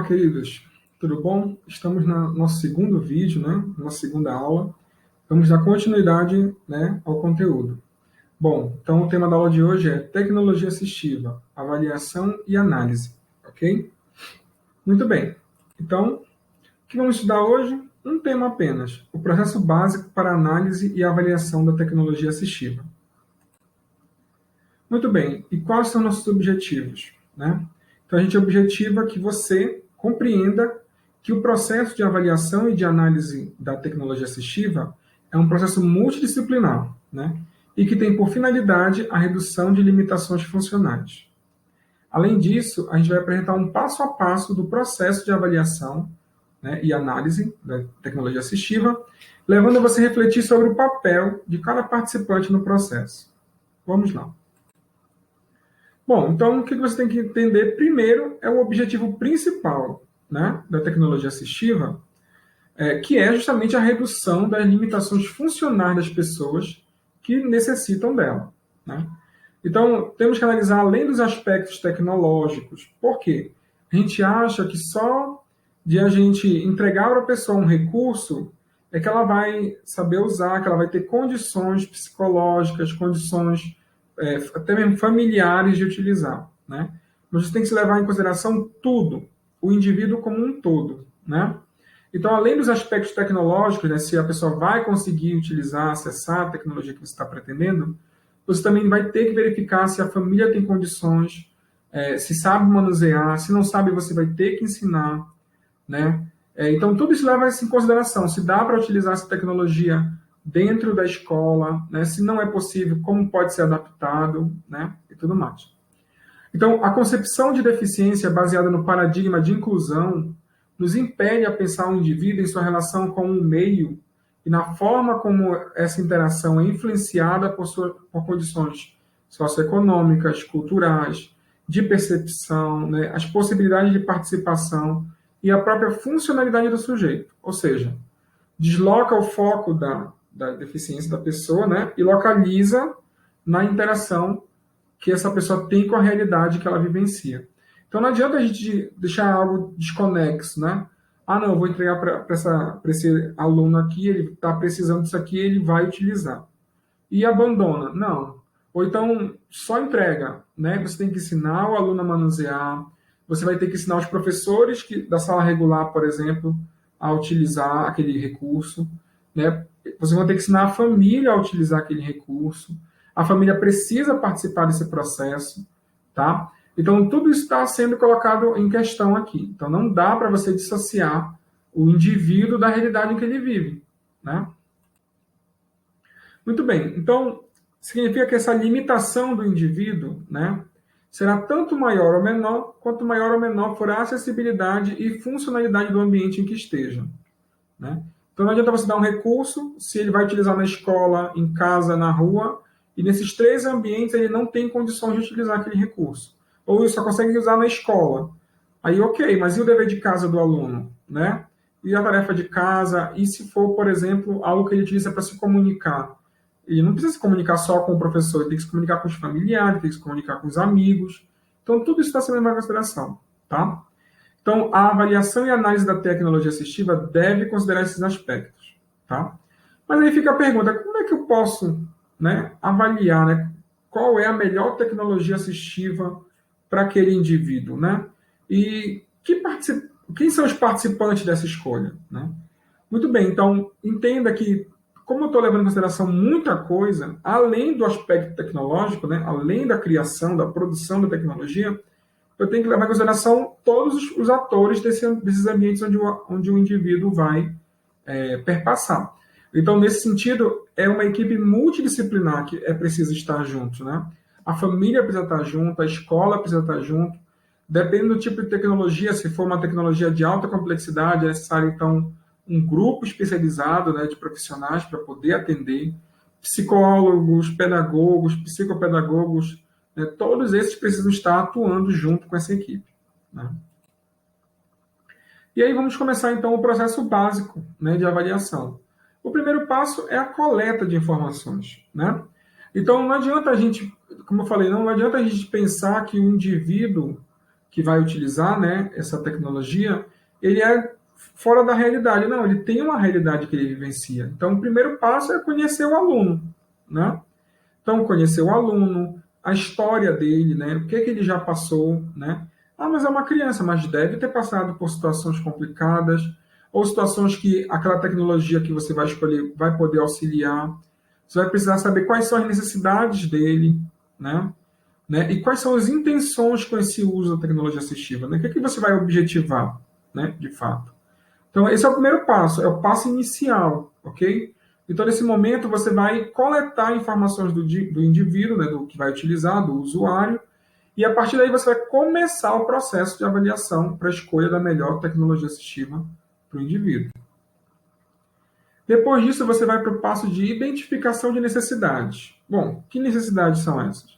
Olá, queridos. Tudo bom? Estamos no nosso segundo vídeo, né? Nossa segunda aula. Vamos dar continuidade, né, ao conteúdo. Bom, então o tema da aula de hoje é tecnologia assistiva, avaliação e análise, ok? Muito bem. Então, o que vamos estudar hoje? Um tema apenas, o processo básico para análise e avaliação da tecnologia assistiva. Muito bem, e quais são nossos objetivos, né? Então, a gente objetiva que você compreenda que o processo de avaliação e de análise da tecnologia assistiva é um processo multidisciplinar, né? E que tem por finalidade a redução de limitações funcionais. Além disso, a gente vai apresentar um passo a passo do processo de avaliação, né, e análise da tecnologia assistiva, levando você a refletir sobre o papel de cada participante no processo. Vamos lá. Bom, então o que você tem que entender primeiro é o objetivo principal, né, da tecnologia assistiva, que é justamente a redução das limitações funcionais das pessoas que necessitam dela, né? Então, temos que analisar além dos aspectos tecnológicos. Por quê? A gente acha que só de a gente entregar para a pessoa um recurso é que ela vai saber usar, que ela vai ter condições psicológicas, condições até mesmo familiares de utilizar, né? Mas você tem que se levar em consideração tudo, o indivíduo como um todo, né? Então, além dos aspectos tecnológicos, né, se a pessoa vai conseguir utilizar, acessar a tecnologia que você está pretendendo, você também vai ter que verificar se a família tem condições, se sabe manusear, se não sabe, você vai ter que ensinar, né? Então, tudo isso leva isso em consideração. Se dá para utilizar essa tecnologia dentro da escola, né? Se não é possível, como pode ser adaptado, né? E tudo mais. Então, a concepção de deficiência baseada no paradigma de inclusão nos impede a pensar o indivíduo em sua relação com o meio e na forma como essa interação é influenciada por condições socioeconômicas, culturais, de percepção, né, as possibilidades de participação e a própria funcionalidade do sujeito. Ou seja, desloca o foco da deficiência da pessoa, né, e localiza na interação que essa pessoa tem com a realidade que ela vivencia. Então não adianta a gente deixar algo desconexo, né? Ah, não, eu vou entregar para esse aluno aqui, ele está precisando disso aqui, ele vai utilizar. E abandona. Não. Ou então só entrega, né? Você tem que ensinar o aluno a manusear, você vai ter que ensinar os professores da sala regular, por exemplo, a utilizar aquele recurso, né? Você vai ter que ensinar a família a utilizar aquele recurso. A família precisa participar desse processo, tá? Então, tudo isso está sendo colocado em questão aqui. Então, não dá para você dissociar o indivíduo da realidade em que ele vive, né? Muito bem. Então, significa que essa limitação do indivíduo, né, será tanto maior ou menor, quanto maior ou menor for a acessibilidade e funcionalidade do ambiente em que esteja, né? Então, não adianta você dar um recurso se ele vai utilizar na escola, em casa, na rua, e nesses três ambientes ele não tem condições de utilizar aquele recurso. Ou ele só consegue usar na escola. Aí, ok, mas e o dever de casa do aluno, né? E a tarefa de casa? E se for, por exemplo, algo que ele utiliza para se comunicar? Ele não precisa se comunicar só com o professor, ele tem que se comunicar com os familiares, tem que se comunicar com os amigos. Então, tudo isso está sendo levado em consideração, tá? Então, a avaliação e análise da tecnologia assistiva deve considerar esses aspectos, tá? Mas aí fica a pergunta, como é que eu posso, né, avaliar, né, qual é a melhor tecnologia assistiva para aquele indivíduo, né? E quem são os participantes dessa escolha, né? Muito bem, então entenda que, como eu estou levando em consideração muita coisa, além do aspecto tecnológico, né, além da criação, da produção da tecnologia, eu tenho que levar em consideração todos os atores desses ambientes onde o indivíduo vai perpassar. Então, nesse sentido, é uma equipe multidisciplinar que é preciso estar junto, né? A família precisa estar junto, a escola precisa estar junto. Dependendo do tipo de tecnologia, se for uma tecnologia de alta complexidade, é necessário, então, um grupo especializado, né, de profissionais para poder atender. Psicólogos, pedagogos, psicopedagogos, né, todos esses precisam estar atuando junto com essa equipe, né? E aí vamos começar, então, o processo básico, né, de avaliação. O primeiro passo é a coleta de informações, né? Então, não adianta a gente, como eu falei, não adianta a gente pensar que o indivíduo que vai utilizar, né, essa tecnologia, ele é fora da realidade. Não, ele tem uma realidade que ele vivencia. Então, o primeiro passo é conhecer o aluno, né? Então, conhecer o aluno, a história dele, né? O que que ele já passou, né? Ah, mas é uma criança, mas deve ter passado por situações complicadas ou situações que aquela tecnologia que você vai escolher vai poder auxiliar. Você vai precisar saber quais são as necessidades dele, né? E quais são as intenções com esse uso da tecnologia assistiva, né? O que que você vai objetivar, né? De fato. Então, esse é o primeiro passo, é o passo inicial, ok? Então, nesse momento, você vai coletar informações do indivíduo, né, do que vai utilizar, do usuário, e a partir daí você vai começar o processo de avaliação para a escolha da melhor tecnologia assistiva para o indivíduo. Depois disso, você vai para o passo de identificação de necessidades. Bom, que necessidades são essas?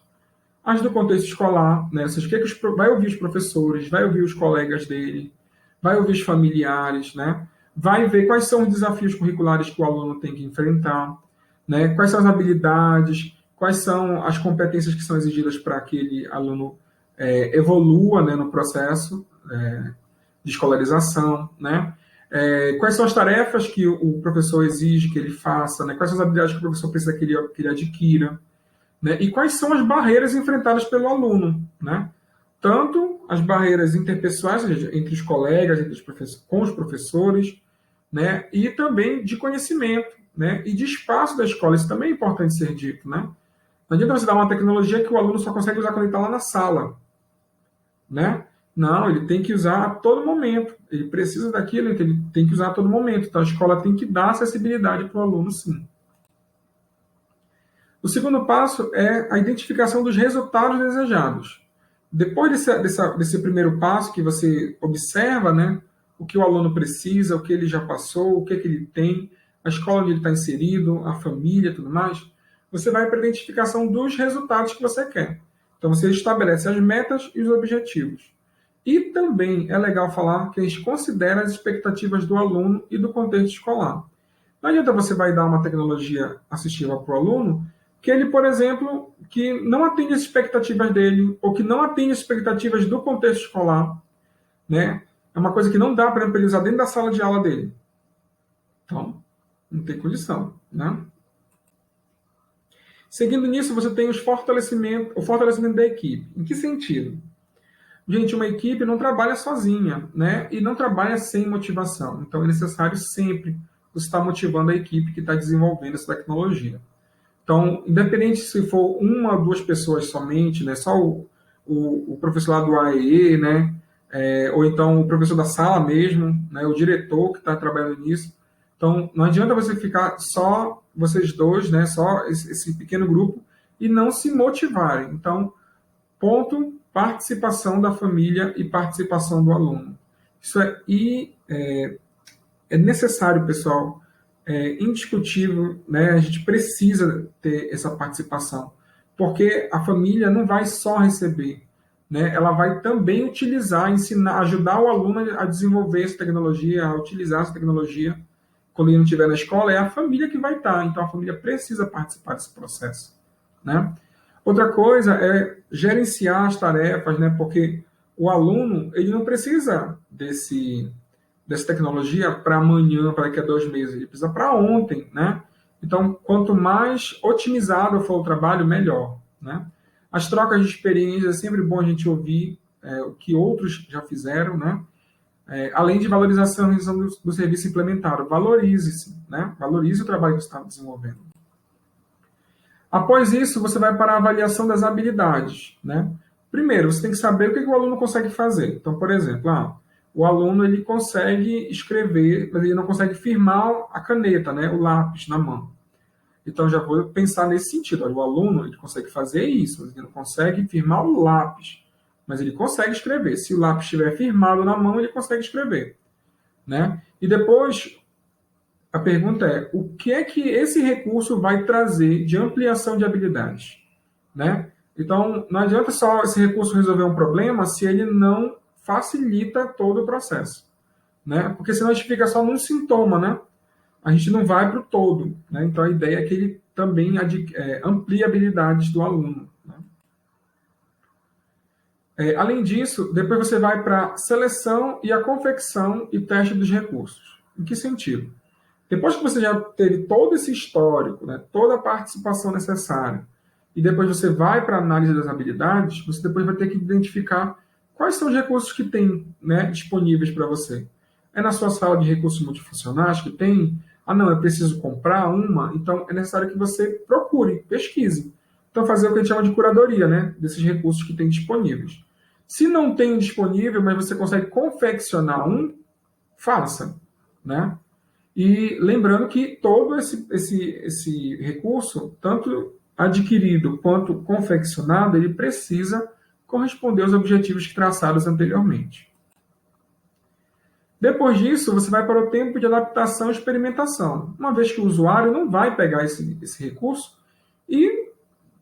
As do contexto escolar, né? Ou seja, vai ouvir os professores, vai ouvir os colegas dele, vai ouvir os familiares, né? Vai ver quais são os desafios curriculares que o aluno tem que enfrentar, né? Quais são as habilidades, quais são as competências que são exigidas para que aquele aluno evolua, né, no processo de escolarização, né? Quais são as tarefas que o professor exige que ele faça, né? Quais são as habilidades que o professor precisa que ele adquira, né? E quais são as barreiras enfrentadas pelo aluno, né? Tanto as barreiras interpessoais, ou seja, entre os colegas, com os professores, né? E também de conhecimento, né? E de espaço da escola. Isso também é importante ser dito, né? Não adianta você dar uma tecnologia que o aluno só consegue usar quando ele está lá na sala, né? Não, ele tem que usar a todo momento. Ele precisa daquilo, então ele tem que usar a todo momento. Então a escola tem que dar acessibilidade para o aluno, sim. O segundo passo é a identificação dos resultados desejados. Depois desse primeiro passo, que você observa, né, o que o aluno precisa, o que ele já passou, o que ele tem, a escola onde ele está inserido, a família e tudo mais, você vai para a identificação dos resultados que você quer. Então, você estabelece as metas e os objetivos. E também é legal falar que a gente considera as expectativas do aluno e do contexto escolar. Não adianta você vai dar uma tecnologia assistiva para o aluno que ele, por exemplo, que não atende as expectativas dele, ou que não atende as expectativas do contexto escolar, né? É uma coisa que não dá para ele usar dentro da sala de aula dele. Então, não tem condição, né? Seguindo nisso, você tem o fortalecimento da equipe. Em que sentido? Gente, uma equipe não trabalha sozinha, né? E não trabalha sem motivação. Então, é necessário sempre você estar motivando a equipe que está desenvolvendo essa tecnologia. Então, independente se for uma ou duas pessoas somente, né, só o professor lá do AEE, né, ou então o professor da sala mesmo, né, o diretor que está trabalhando nisso. Então, não adianta você ficar só vocês dois, né, só esse pequeno grupo, e não se motivarem. Então, ponto, participação da família e participação do aluno. Isso é necessário, pessoal, indiscutível, né? A gente precisa ter essa participação, porque a família não vai só receber, né? Ela vai também utilizar, ensinar, ajudar o aluno a desenvolver essa tecnologia, a utilizar essa tecnologia. Quando ele não estiver na escola, é a família que vai estar, então a família precisa participar desse processo, né? Outra coisa é gerenciar as tarefas, né? Porque o aluno ele não precisa dessa tecnologia para amanhã, para daqui a 2 meses. Ele precisa para ontem, né? Então, quanto mais otimizado for o trabalho, melhor, né? As trocas de experiências é sempre bom a gente ouvir o que outros já fizeram, né? Além de valorização e revisão do serviço implementado. Valorize-se, né? Valorize o trabalho que você está desenvolvendo. Após isso, você vai para a avaliação das habilidades, né? Primeiro, você tem que saber o que o aluno consegue fazer. Então, por exemplo, o aluno ele consegue escrever, mas ele não consegue firmar a caneta, né? O lápis na mão. Então, já vou pensar nesse sentido. Olha, o aluno ele consegue fazer isso, mas ele não consegue firmar o lápis, mas ele consegue escrever. Se o lápis estiver firmado na mão, ele consegue escrever, né? E depois, a pergunta é, o que é que esse recurso vai trazer de ampliação de habilidades, né? Então, não adianta só esse recurso resolver um problema se ele não facilita todo o processo, né? Porque senão a gente fica só num sintoma, né? A gente não vai para o todo, né? Então, a ideia é que ele também amplie habilidades do aluno, né? Além disso, depois você vai para seleção e a confecção e teste dos recursos. Em que sentido? Depois que você já teve todo esse histórico, né, toda a participação necessária, e depois você vai para a análise das habilidades, você depois vai ter que identificar quais são os recursos que tem, né, disponíveis para você. É na sua sala de recursos multifuncionais que tem? Ah, não, eu preciso comprar uma? Então, é necessário que você procure, pesquise. Então, fazer o que a gente chama de curadoria, né, desses recursos que tem disponíveis. Se não tem disponível, mas você consegue confeccionar um, faça, né? E lembrando que todo esse recurso, tanto adquirido quanto confeccionado, ele precisa corresponder aos objetivos traçados anteriormente. Depois disso, você vai para o tempo de adaptação e experimentação, uma vez que o usuário não vai pegar esse recurso e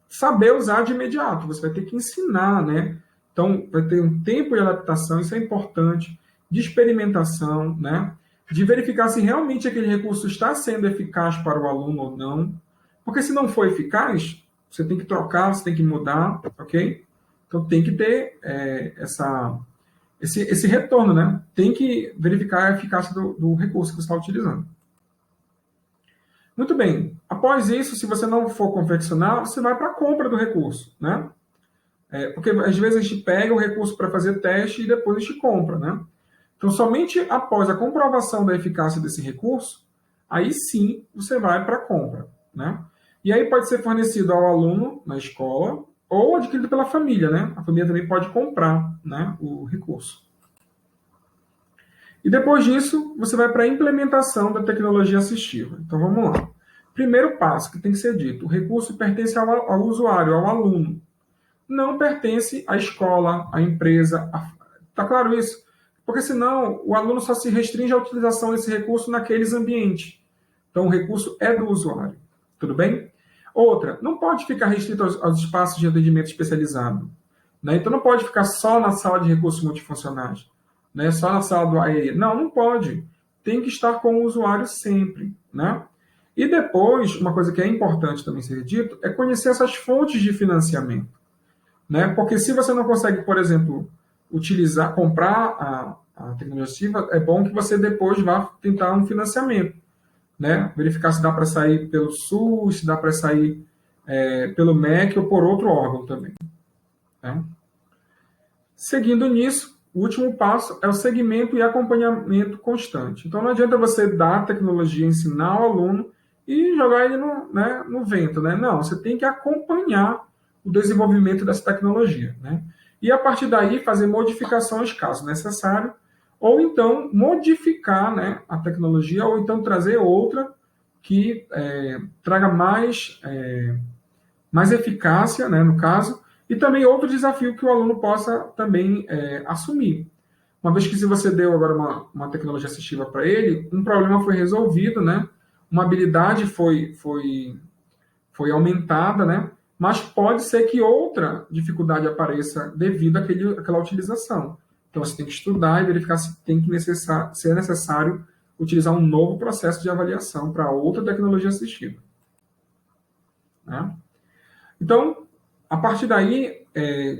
saber usar de imediato, você vai ter que ensinar, né? Então, vai ter um tempo de adaptação, isso é importante, de experimentação, né? De verificar se realmente aquele recurso está sendo eficaz para o aluno ou não. Porque se não for eficaz, você tem que trocar, você tem que mudar, ok? Então, tem que ter esse retorno, né? Tem que verificar a eficácia do recurso que você está utilizando. Muito bem. Após isso, se você não for confeccionar, você vai para a compra do recurso, né? Porque às vezes a gente pega o recurso para fazer teste e depois a gente compra, né? Então, somente após a comprovação da eficácia desse recurso, aí sim você vai para a compra, né? E aí pode ser fornecido ao aluno na escola ou adquirido pela família, né? A família também pode comprar, né, o recurso. E depois disso, você vai para a implementação da tecnologia assistiva. Então, vamos lá. Primeiro passo que tem que ser dito: o recurso pertence ao usuário, ao aluno. Não pertence à escola, à empresa. Tá claro isso? Porque senão o aluno só se restringe à utilização desse recurso naqueles ambientes. Então, o recurso é do usuário. Tudo bem? Outra, não pode ficar restrito aos espaços de atendimento especializado, né? Então, não pode ficar só na sala de recursos multifuncionais, né? Só na sala do AE. Não, não pode. Tem que estar com o usuário sempre, né? E depois, uma coisa que é importante também ser dito, é conhecer essas fontes de financiamento, né? Porque se você não consegue, por exemplo, comprar a tecnologia assistiva, é bom que você depois vá tentar um financiamento, né? Verificar se dá para sair pelo SUS, se dá para sair pelo MEC ou por outro órgão também, né? Seguindo nisso, o último passo é o segmento e acompanhamento constante. Então, não adianta você dar a tecnologia, ensinar o aluno e jogar ele no vento, né? Não, você tem que acompanhar o desenvolvimento dessa tecnologia, né? E a partir daí fazer modificações caso necessário, ou então modificar, né, a tecnologia, ou então trazer outra que traga mais eficácia, né, no caso, e também outro desafio que o aluno possa também assumir. Uma vez que se você deu agora uma tecnologia assistiva para ele, um problema foi resolvido, né? Uma habilidade foi aumentada, né? Mas pode ser que outra dificuldade apareça devido àquela utilização. Então, você tem que estudar e verificar se é necessário utilizar um novo processo de avaliação para outra tecnologia assistiva, né? Então, a partir daí,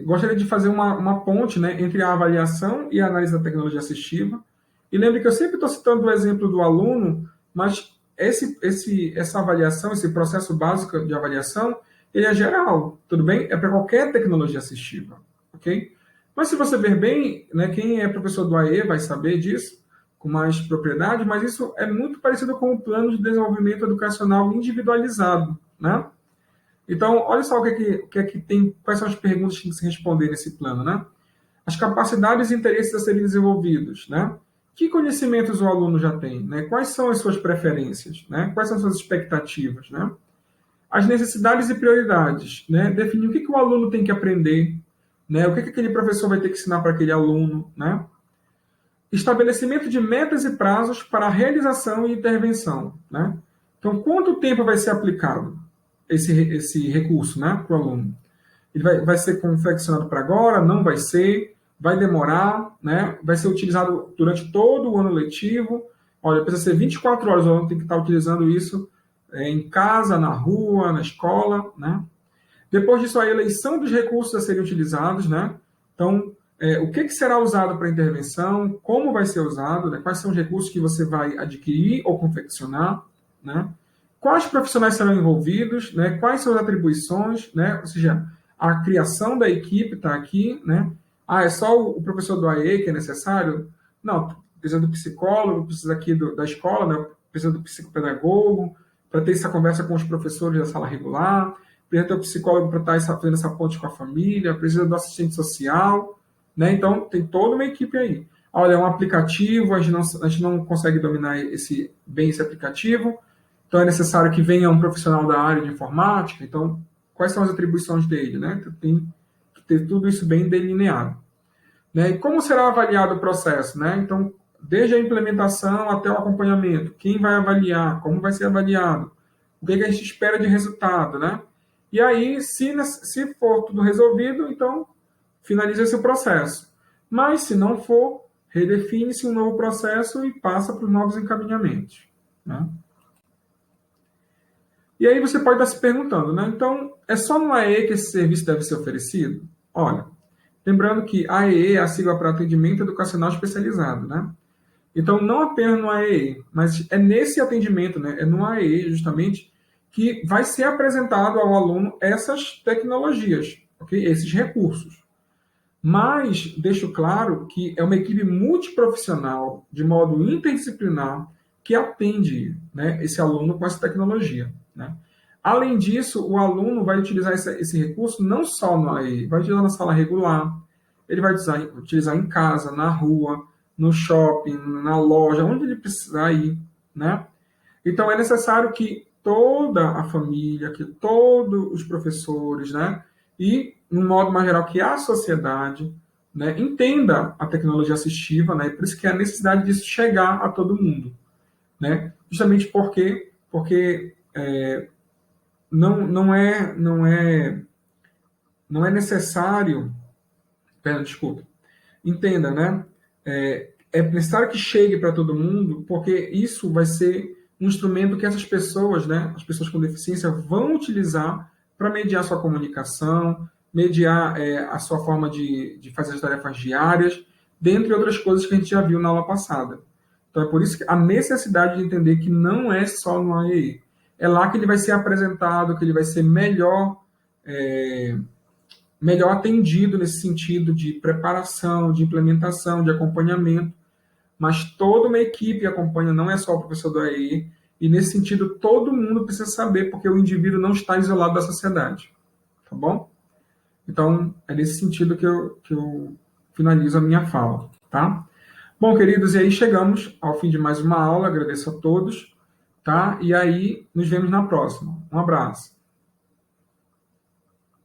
gostaria de fazer uma ponte, né, entre a avaliação e a análise da tecnologia assistiva. E lembre que eu sempre estou citando o exemplo do aluno, mas essa avaliação, esse processo básico de avaliação, ele é geral, tudo bem? É para qualquer tecnologia assistiva, ok? Mas se você ver bem, né, quem é professor do AE vai saber disso com mais propriedade, mas isso é muito parecido com o plano de desenvolvimento educacional individualizado, né? Então, olha só o que é que tem, quais são as perguntas que tem que se responder nesse plano, né? As capacidades e interesses a serem desenvolvidos, né? Que conhecimentos o aluno já tem, né? Quais são as suas preferências, né? Quais são as suas expectativas, né? As necessidades e prioridades, né? Definir o que o aluno tem que aprender, né? O que aquele professor vai ter que ensinar para aquele aluno, né? Estabelecimento de metas e prazos para a realização e intervenção, né? Então, quanto tempo vai ser aplicado esse recurso, né, para o aluno? Ele vai ser confeccionado para agora? Não vai ser? Vai demorar? Né? Vai ser utilizado durante todo o ano letivo? Olha, precisa ser 24 horas, o aluno tem que estar utilizando isso em casa, na rua, na escola, né? Depois disso, a eleição dos recursos a serem utilizados, né? Então, o que será usado para intervenção, como vai ser usado, né? Quais são os recursos que você vai adquirir ou confeccionar, né? Quais profissionais serão envolvidos, né? Quais são as atribuições, né? Ou seja, a criação da equipe está aqui, né? Ah, é só o professor do AE que é necessário? Não, precisa do psicólogo, precisa aqui da escola, né? Precisa do psicopedagogo, para ter essa conversa com os professores da sala regular, precisa ter o psicólogo para estar fazendo essa ponte com a família, precisa do assistente social, né? Então, tem toda uma equipe aí. Olha, é um aplicativo, a gente não consegue dominar bem esse aplicativo, então é necessário que venha um profissional da área de informática, então, quais são as atribuições dele, né? Então, tem que ter tudo isso bem delineado. Né? E como será avaliado o processo, né? Então, desde a implementação até o acompanhamento, quem vai avaliar, como vai ser avaliado, o que a gente espera de resultado, né? E aí, se for tudo resolvido, então finaliza esse processo. Mas, se não for, redefine-se um novo processo e passa para os novos encaminhamentos. Né? E aí você pode estar se perguntando, né? Então, é só no AE que esse serviço deve ser oferecido? Olha, lembrando que AEE é a sigla para atendimento educacional especializado, né? Então, não apenas no AEE, mas é nesse atendimento, né? É no AEE, justamente, que vai ser apresentado ao aluno essas tecnologias, ok? Esses recursos. Mas deixo claro que é uma equipe multiprofissional, de modo interdisciplinar, que atende, né, esse aluno com essa tecnologia. Né? Além disso, o aluno vai utilizar esse recurso não só no AE, vai utilizar na sala regular, ele vai utilizar em casa, na rua, no shopping, na loja, onde ele precisar ir. Né? Então, é necessário que toda a família, que todos os professores, né, e, no modo mais geral, que a sociedade, né, entenda a tecnologia assistiva, né, e por isso que é a necessidade disso chegar a todo mundo. Né, justamente porque não é necessário, desculpa, entenda, né, é necessário que chegue para todo mundo, porque isso vai ser um instrumento que essas pessoas, né, as pessoas com deficiência, vão utilizar para mediar sua comunicação, mediar a sua forma de fazer as tarefas diárias, dentre outras coisas que a gente já viu na aula passada. Então, é por isso que a necessidade de entender que não é só no AEE. É lá que ele vai ser apresentado, que ele vai ser melhor atendido nesse sentido de preparação, de implementação, de acompanhamento, mas toda uma equipe acompanha, não é só o professor do AEI, e nesse sentido todo mundo precisa saber, porque o indivíduo não está isolado da sociedade, tá bom? Então, é nesse sentido que eu finalizo a minha fala, tá? Bom, queridos, e aí chegamos ao fim de mais uma aula, agradeço a todos, tá? E aí, nos vemos na próxima. Um abraço.